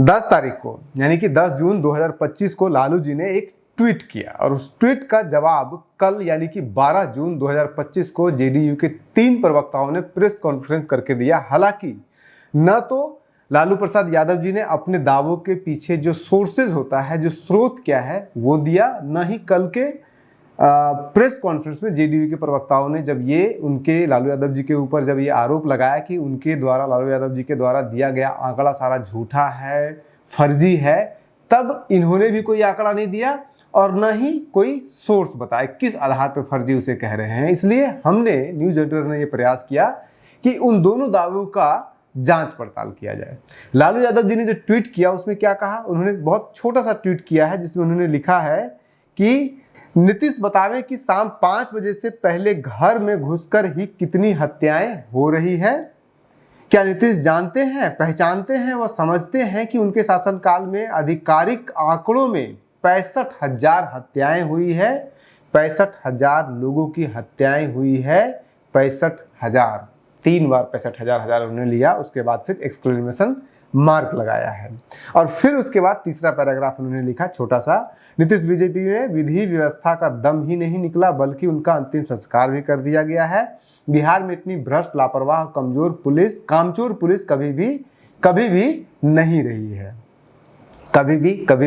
10 तारीख को यानी कि 10 जून 2025 को लालू जी ने एक ट्वीट किया और उस ट्वीट का जवाब कल यानी कि 12 जून 2025 को जेडीयू के 3 प्रवक्ताओं ने प्रेस कॉन्फ्रेंस करके दिया। हालांकि न तो लालू प्रसाद यादव जी ने अपने दावों के पीछे जो सोर्सेज होता है, जो स्रोत क्या है वो दिया, न ही कल के प्रेस कॉन्फ्रेंस में जेडीयू के प्रवक्ताओं ने जब ये उनके लालू यादव जी के ऊपर जब ये आरोप लगाया कि उनके द्वारा लालू यादव जी के द्वारा दिया गया आंकड़ा सारा झूठा है, फर्जी है, तब इन्होंने भी कोई आंकड़ा नहीं दिया और न ही कोई सोर्स बताया किस आधार पर फर्जी उसे कह रहे हैं। इसलिए हमने न्यूज एडिटर ने ये प्रयास किया कि उन दोनों दावों का जांच पड़ताल किया जाए। लालू यादव जी ने जो ट्वीट किया उसमें क्या कहा, उन्होंने बहुत छोटा सा ट्वीट किया है जिसमें उन्होंने लिखा है कि नीतीश बतावे कि शाम 5 बजे से पहले घर में घुसकर ही कितनी हत्याएं हो रही है। क्या नीतीश जानते हैं, पहचानते हैं व समझते हैं कि उनके शासनकाल में आधिकारिक आंकड़ों में 65,000 हत्याएं हुई है। 65,000 लोगों की हत्याएं हुई है। 65,000, 3 बार 65,000 उन्होंने लिया, उसके बाद फिर एक्सक्लेमेशन मार्क लगाया है और फिर उसके बाद तीसरा पैराग्राफ उन्होंने लिखा छोटा सा, नीतीश बीजेपी में विधि व्यवस्था का दम ही नहीं निकला बल्कि उनका अंतिम संस्कार भी कर दिया गया है। बिहार में इतनी भ्रष्ट, लापरवाह, कमजोर पुलिस, कामचोर पुलिस कभी भी नहीं रही है। कभी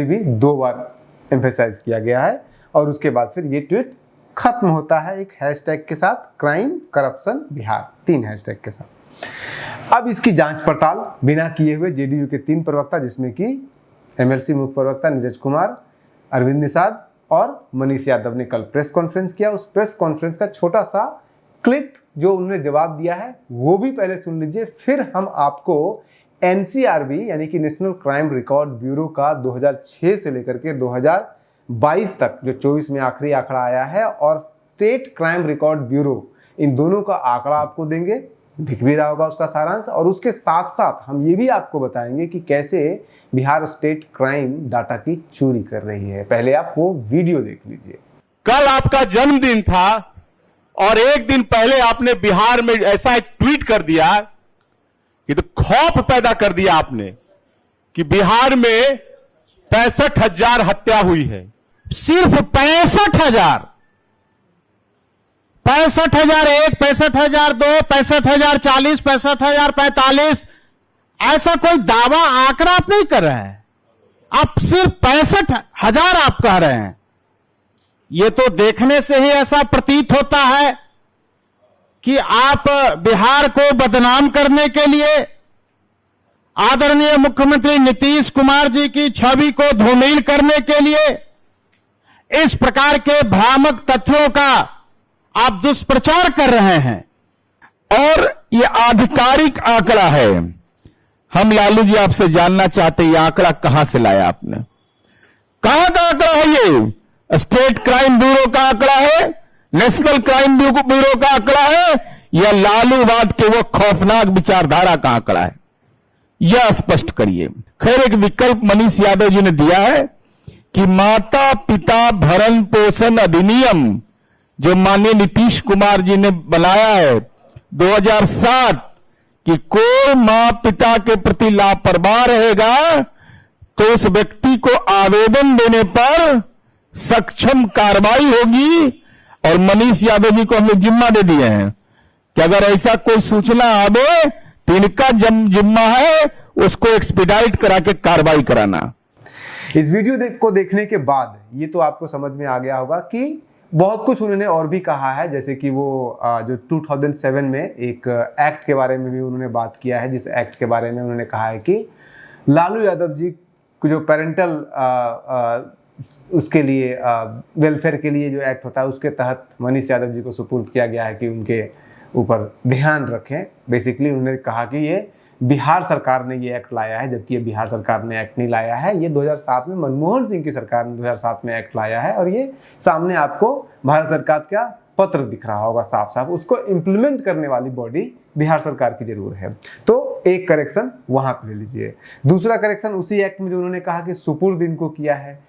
भी 2 बार एम्फेसाइज किया गया है और उसके बाद फिर ये ट्वीट खत्म होता है एक हैशटैग के साथ, क्राइम करप्शन बिहार, 3 हैशटैग के साथ। अब इसकी जांच पड़ताल बिना किए हुए जेडीयू के 3 प्रवक्ता जिसमें कि एमएलसी मुख्य प्रवक्ता नीरज कुमार, अरविंद निषाद और मनीष यादव ने कल प्रेस कॉन्फ्रेंस किया। उस प्रेस कॉन्फ्रेंस का छोटा सा क्लिप जो उन्होंने जवाब दिया है वो भी पहले सुन लीजिए, फिर हम आपको एनसीआरबी यानी कि नेशनल क्राइम रिकॉर्ड ब्यूरो का 2006 से लेकर के 2022 तक जो 24 में आखिरी आंकड़ा आया है और स्टेट क्राइम रिकॉर्ड ब्यूरो, इन दोनों का आंकड़ा आपको देंगे, दिख भी रहा होगा उसका सारांश, और उसके साथ साथ हम ये भी आपको बताएंगे कि कैसे बिहार स्टेट क्राइम डाटा की चोरी कर रही है। पहले आप वो वीडियो देख लीजिए। कल आपका जन्मदिन था और एक दिन पहले आपने बिहार में ऐसा एक ट्वीट कर दिया कि तो खौफ पैदा कर दिया आपने कि बिहार में 65,000 हत्या हुई है। सिर्फ 65,000, 65,001, 65,002, 65,040, 65,045, ऐसा कोई दावा आंकड़ा आप नहीं कर रहे हैं, आप सिर्फ 65,000 आप कह रहे हैं। ये तो देखने से ही ऐसा प्रतीत होता है कि आप बिहार को बदनाम करने के लिए आदरणीय मुख्यमंत्री नीतीश कुमार जी की छवि को धूमिल करने के लिए इस प्रकार के भ्रामक तथ्यों का आप दुष्प्रचार कर रहे हैं। और ये आधिकारिक आंकड़ा है। हम लालू जी आपसे जानना चाहते हैं, ये आंकड़ा कहां से लाया आपने, कहां का आंकड़ा है ये? स्टेट क्राइम ब्यूरो का आंकड़ा है, नेशनल क्राइम ब्यूरो का आंकड़ा है, या लालूवाद के वो खौफनाक विचारधारा का आंकड़ा है? यह स्पष्ट करिए। खैर, एक विकल्प मनीष यादव जी ने दिया है कि माता पिता भरण पोषण अधिनियम जो माननीय नीतीश कुमार जी ने बनाया है 2007 कि कोई मां पिता के प्रति लापरवाह रहेगा तो उस व्यक्ति को आवेदन देने पर सक्षम कार्रवाई होगी। और मनीष यादव जी को हम लोग जिम्मा दे दिए हैं कि अगर ऐसा कोई सूचना आवे तो इनका जिम्मा है उसको एक्सपीडाइट करा के कार्रवाई कराना। इस वीडियो को देखने के बाद ये तो आपको समझ में आ गया होगा कि बहुत कुछ उन्होंने और भी कहा है, जैसे कि वो जो 2007 में एक एक्ट के बारे में भी उन्होंने बात किया है, जिस एक्ट के बारे में उन्होंने कहा है कि लालू यादव जी को जो पेरेंटल उसके लिए वेलफेयर के लिए जो एक्ट होता है उसके तहत मनीष यादव जी को सुपुर्द किया गया है कि उनके ऊपर ध्यान रखें। बेसिकली उन्होंने कहा कि ये बिहार सरकार ने ये एक्ट लाया है, जबकि ये बिहार सरकार ने एक्ट नहीं लाया है। ये 2007 में मनमोहन सिंह की सरकार ने 2007 में एक्ट लाया है और ये सामने आपको भारत सरकार का पत्र दिख रहा होगा साफ साफ। उसको इम्प्लीमेंट करने वाली बॉडी बिहार सरकार की जरूर है। तो एक करेक्शन वहां पे ले लीजिए। दूसरा करेक्शन उसी एक्ट में जो उन्होंने कहा कि सुपुर्द इनको किया है,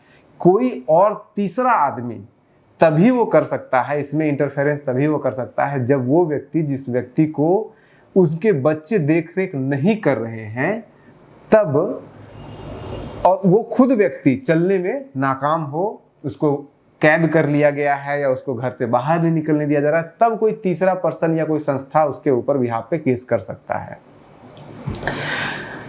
कोई और तीसरा आदमी तभी वो कर सकता है, इसमें इंटरफेरेंस तभी वो कर सकता है जब वो व्यक्ति, जिस व्यक्ति को उसके बच्चे देख रेख नहीं कर रहे हैं, तब और वो खुद व्यक्ति चलने में नाकाम हो, उसको कैद कर लिया गया है या उसको घर से बाहर नहीं निकलने दिया जा रहा है, तब कोई तीसरा पर्सन या कोई संस्था उसके ऊपर बिहाफ पे केस कर सकता है।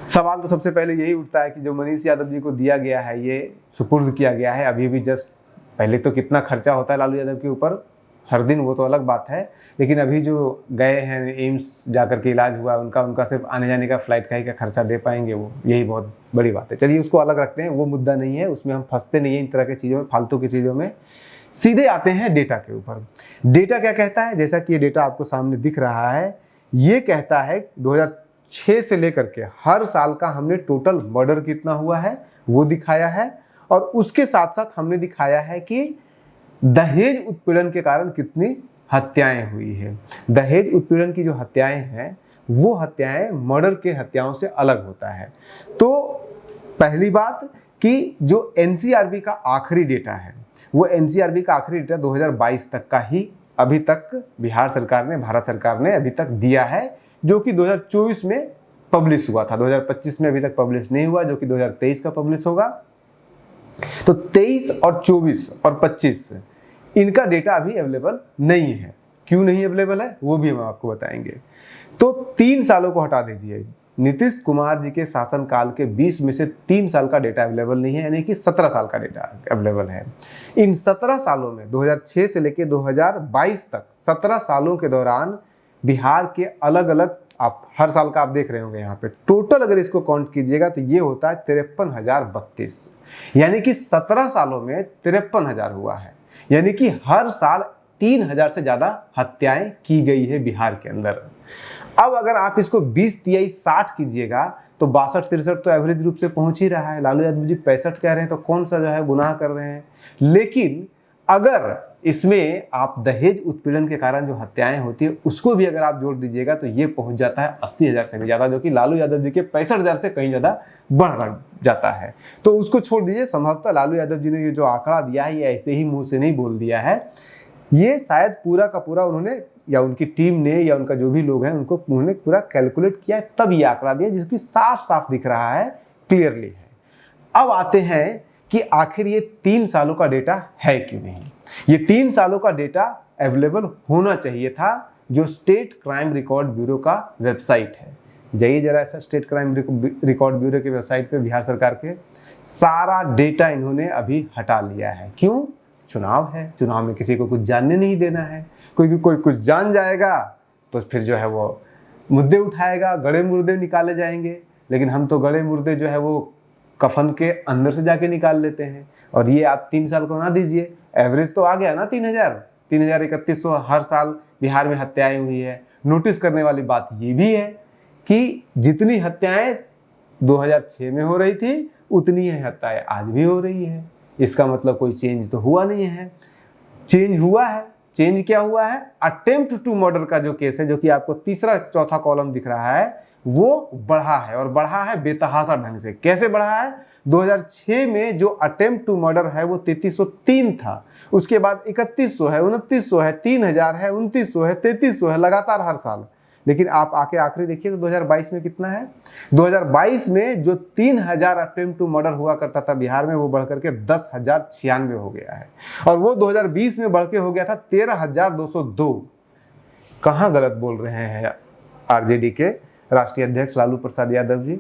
सवाल तो सबसे पहले यही उठता है कि जो मनीष यादव जी को दिया गया है, ये सुपुर्द किया गया है, अभी भी जस्ट पहले तो कितना खर्चा होता है लालू यादव के ऊपर हर दिन, वो तो अलग बात है, लेकिन अभी जो गए हैं एम्स जाकर के इलाज हुआ उनका सिर्फ आने जाने का फ्लाइट का ही का खर्चा दे पाएंगे वो, यही बहुत बड़ी बात है। चलिए उसको अलग रखते हैं, वो मुद्दा नहीं है, उसमें हम फंसते नहीं है इन तरह की चीज़ों में, फालतू की चीज़ों में। सीधे आते हैं डेटा के ऊपर। डेटा क्या कहता है, जैसा कि ये डेटा आपको सामने दिख रहा है, ये कहता है 2006 से लेकर के हर साल का हमने टोटल मर्डर कितना हुआ है वो दिखाया है, और उसके साथ साथ हमने दिखाया है कि दहेज उत्पीड़न के कारण कितनी हत्याएं हुई है। दहेज उत्पीड़न की जो हत्याएं हैं वो हत्याएं मर्डर के हत्याओं से अलग होता है। तो पहली बात कि जो एनसीआरबी का आखिरी डेटा है, वो एनसीआरबी का आखिरी डेटा 2022 तक का ही अभी तक बिहार सरकार ने, भारत सरकार ने अभी तक दिया है, जो कि 2024 में पब्लिश हुआ था, 2025 में अभी तक पब्लिश नहीं हुआ, जो कि 2023 का पब्लिश होगा। तो 23 और 24 और 25 इनका डेटा अभी अवेलेबल नहीं है। क्यों नहीं अवेलेबल है वो भी हम आपको बताएंगे। तो 3 सालों को हटा दीजिए, नीतीश कुमार जी के शासनकाल के 20 में से 3 साल का डेटा अवेलेबल नहीं है, यानी कि 17 साल का डेटा अवेलेबल है। इन 17 सालों में 2006 से लेकर 2022 तक 17 सालों के दौरान बिहार के अलग अलग, आप हर साल का आप देख रहे होंगे यहाँ पे, टोटल अगर इसको काउंट कीजिएगा तो ये होता है 53,032, यानी कि 17 सालों में 53,000 हुआ है, यानी कि हर साल 3,000 से ज्यादा हत्याएं की गई है बिहार के अंदर। अब अगर आप इसको 20 तिहाई 60 कीजिएगा तो 62-63 तो एवरेज रूप से पहुंच ही रहा है। लालू यादव जी 65 कह रहे हैं तो कौन सा जो है गुनाह कर रहे हैं। लेकिन अगर इसमें आप दहेज उत्पीड़न के कारण जो हत्याएं होती है उसको भी अगर आप जोड़ दीजिएगा तो ये पहुंच जाता है 80,000 से भी ज्यादा, जो कि लालू यादव जी के 65,000 से कहीं ज्यादा बढ़ जाता है। तो उसको छोड़ दीजिए, संभवतः लालू यादव जी ने ये जो आंकड़ा दिया है ये ऐसे ही मुंह से नहीं बोल दिया है, ये शायद पूरा का पूरा उन्होंने या उनकी टीम ने या उनका जो भी लोग हैं उन्होंने पूरा कैलकुलेट किया तब ये आंकड़ा दिया, जिसकी साफ साफ दिख रहा है, क्लियरली है। अब आते हैं कि आखिर ये 3 सालों का डेटा है क्यों नहीं। ये 3 सालों का डेटा अवेलेबल होना चाहिए था, जो स्टेट क्राइम रिकॉर्ड ब्यूरो का वेबसाइट है। जाइए जरा ऐसा स्टेट क्राइम रिकॉर्ड ब्यूरो के वेबसाइट पे बिहार सरकार के, सारा डेटा इन्होंने अभी हटा लिया है। क्यों? चुनाव है, चुनाव में किसी को कुछ जानने नहीं देना है। कोई कुछ जान जाएगा तो फिर जो है वो मुद्दे उठाएगा, गड़े मुर्दे निकाले जाएंगे, लेकिन हम तो गड़े मुर्दे जो है वो कफन के अंदर से जाके निकाल लेते हैं। और ये आप 3 साल को ना दीजिए, एवरेज तो आ गया ना 3,3100 हर साल बिहार में हत्याएं हुई है। नोटिस करने वाली बात ये भी है कि जितनी हत्याएं 2006 में हो रही थी उतनी ही हत्याएं आज भी हो रही है। इसका मतलब कोई चेंज तो हुआ नहीं है। चेंज हुआ है, चेंज क्या हुआ है, अटेम्प्ट टू मर्डर का जो केस है, जो कि आपको तीसरा चौथा कॉलम दिख रहा है, वो बढ़ा है, और बढ़ा है बेतहाशा ढंग से। कैसे बढ़ा है? 2006 में जो अटेम्प्ट टू मर्डर है वो 3303 था, उसके बाद 3100 है, 2900 है, 3000 है, 2900 है, 3300 है, लगातार हर साल। लेकिन आप आके आखिरी देखिए तो 2022 में कितना है। 2022 में जो 3000 अटेम्प्ट टू मर्डर हुआ करता था बिहार में, वो बढ़कर के 10,096 हो गया है, और वो 2020 में बढ़ के हो गया था 13,202। कहाँ गलत बोल रहे हैं आरजेडी के राष्ट्रीय अध्यक्ष लालू प्रसाद यादव जी?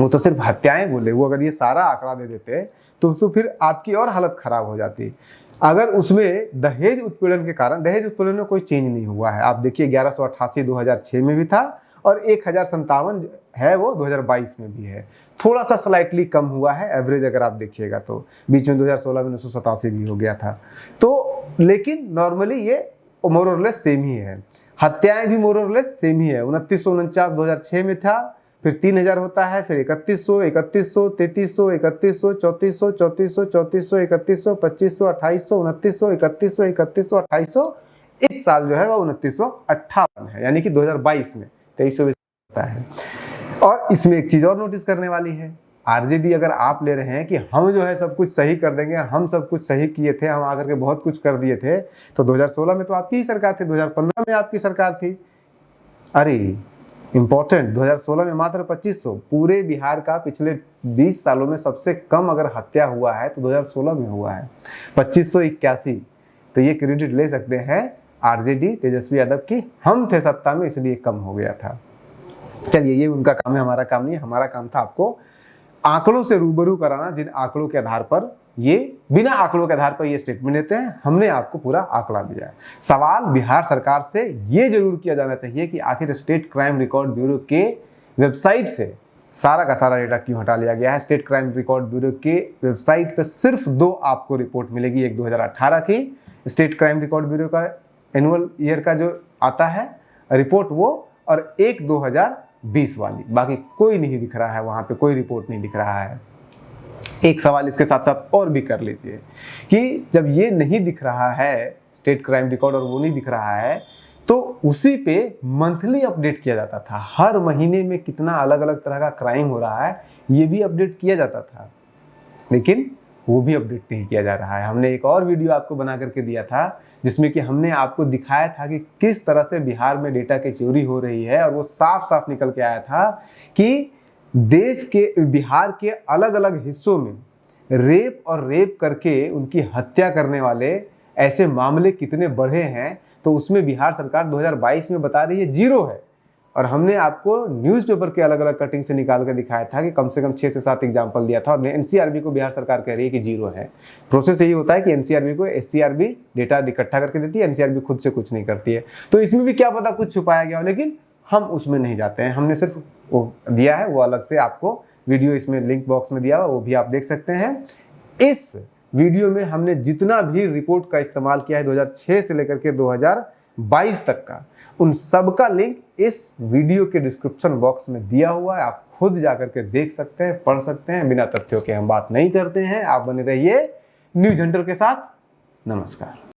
वो तो सिर्फ हत्याएं बोले, वो अगर ये सारा आंकड़ा दे देते तो फिर आपकी और हालत खराब हो जाती। अगर उसमें दहेज उत्पीड़न के कारण, दहेज उत्पीड़न में कोई चेंज नहीं हुआ है। आप देखिए 1188 2006 में भी था, और 1057 है वो 2022 में भी है। थोड़ा सा स्लाइटली कम हुआ है एवरेज अगर आप देखिएगा तो, बीच में 2016 में 987 भी हो गया था। तो लेकिन नॉर्मली ये मोर और लेस सेम ही है। हत्याएं भी मोर और लेस सेम ही है। 2949 2006 में था, फिर 3000 होता है, फिर 3100, 3300, 3300, 3100, 3400, 3400, 3400, 2500, 2800, 2900, 3100, 3100, 2800। इस साल जो है वो 2958 है, यानी कि 2022 में 2300 होता है। और इसमें एक चीज और नोटिस करने वाली है, आरजेडी अगर आप ले रहे हैं कि हम जो है सब कुछ सही कर देंगे, हम सब कुछ सही किए थे, हम आकर के बहुत कुछ कर दिए थे, तो 2016 में तो आपकी ही सरकार थी, 2015 में आपकी सरकार थी। अरे इंपॉर्टेंट, 2016 में मात्र 2500। पूरे बिहार का पिछले 20 सालों में सबसे कम अगर हत्या हुआ है तो 2016 में हुआ है 2581। तो ये क्रेडिट ले सकते हैं आरजेडी तेजस्वी यादव की, हम थे सत्ता में इसलिए कम हो गया था। चलिए, ये उनका काम है, हमारा काम नहीं है। हमारा काम था आपको आंकड़ों से रूबरू कराना, जिन आंकड़ों के आधार पर ये बिना आंकड़ों के आधार पर ये स्टेटमेंट देते हैं। हमने आपको पूरा आंकड़ा दिया है। सवाल बिहार सरकार से ये जरूर किया जाना चाहिए कि आखिर स्टेट क्राइम रिकॉर्ड ब्यूरो के वेबसाइट से सारा का सारा डेटा क्यों हटा लिया गया है। स्टेट क्राइम रिकॉर्ड ब्यूरो के वेबसाइट पर सिर्फ 2 आपको रिपोर्ट मिलेगी, एक 2018 की स्टेट क्राइम रिकॉर्ड ब्यूरो का एनुअल ईयर का जो आता है रिपोर्ट वो, और एक 2020 वाली। बाकी कोई नहीं दिख रहा है, वहां पे कोई रिपोर्ट नहीं दिख रहा है। एक सवाल इसके साथ साथ और भी कर लीजिए कि जब ये नहीं दिख रहा है स्टेट क्राइम रिकॉर्ड और वो नहीं दिख रहा है, तो उसी पे मंथली अपडेट किया जाता था। हर महीने में कितना अलग अलग तरह का क्राइम हो रहा है ये भी अपडेट किया जाता था, लेकिन वो भी अपडेट नहीं किया जा रहा है। हमने एक और वीडियो आपको बना करके दिया था जिसमें कि हमने आपको दिखाया था कि किस तरह से बिहार में डेटा की चोरी हो रही है, और वो साफ साफ निकल के आया था कि देश के बिहार के अलग अलग हिस्सों में रेप और रेप करके उनकी हत्या करने वाले ऐसे मामले कितने बढ़े हैं। तो उसमें बिहार सरकार 2022 में बता रही है 0 है, और हमने आपको न्यूज़पेपर के अलग अलग कटिंग से निकाल कर दिखाया था कि कम से कम 6 से 7 एग्जाम्पल दिया था, और एनसीआरबी को बिहार सरकार कह रही है कि 0 है। प्रोसेस यही होता है कि एनसीआरबी को एससीआरबी डेटा इकट्ठा करके देती है, एनसीआरबी खुद से कुछ नहीं करती है। तो इसमें भी क्या पता कुछ छुपाया गया हो, लेकिन हम उसमें नहीं जाते हैं। हमने सिर्फ वो दिया है, वो अलग से आपको वीडियो इसमें लिंक बॉक्स में दिया हुआ, वो भी आप देख सकते हैं। इस वीडियो में हमने जितना भी रिपोर्ट का इस्तेमाल किया है 2006 से लेकर के 2022 तक का, उन सब का लिंक इस वीडियो के डिस्क्रिप्शन बॉक्स में दिया हुआ है। आप खुद जाकर के देख सकते हैं, पढ़ सकते हैं। बिना तथ्यों के हम बात नहीं करते हैं। आप बने रहिए न्यूज़ हंटर के साथ। नमस्कार।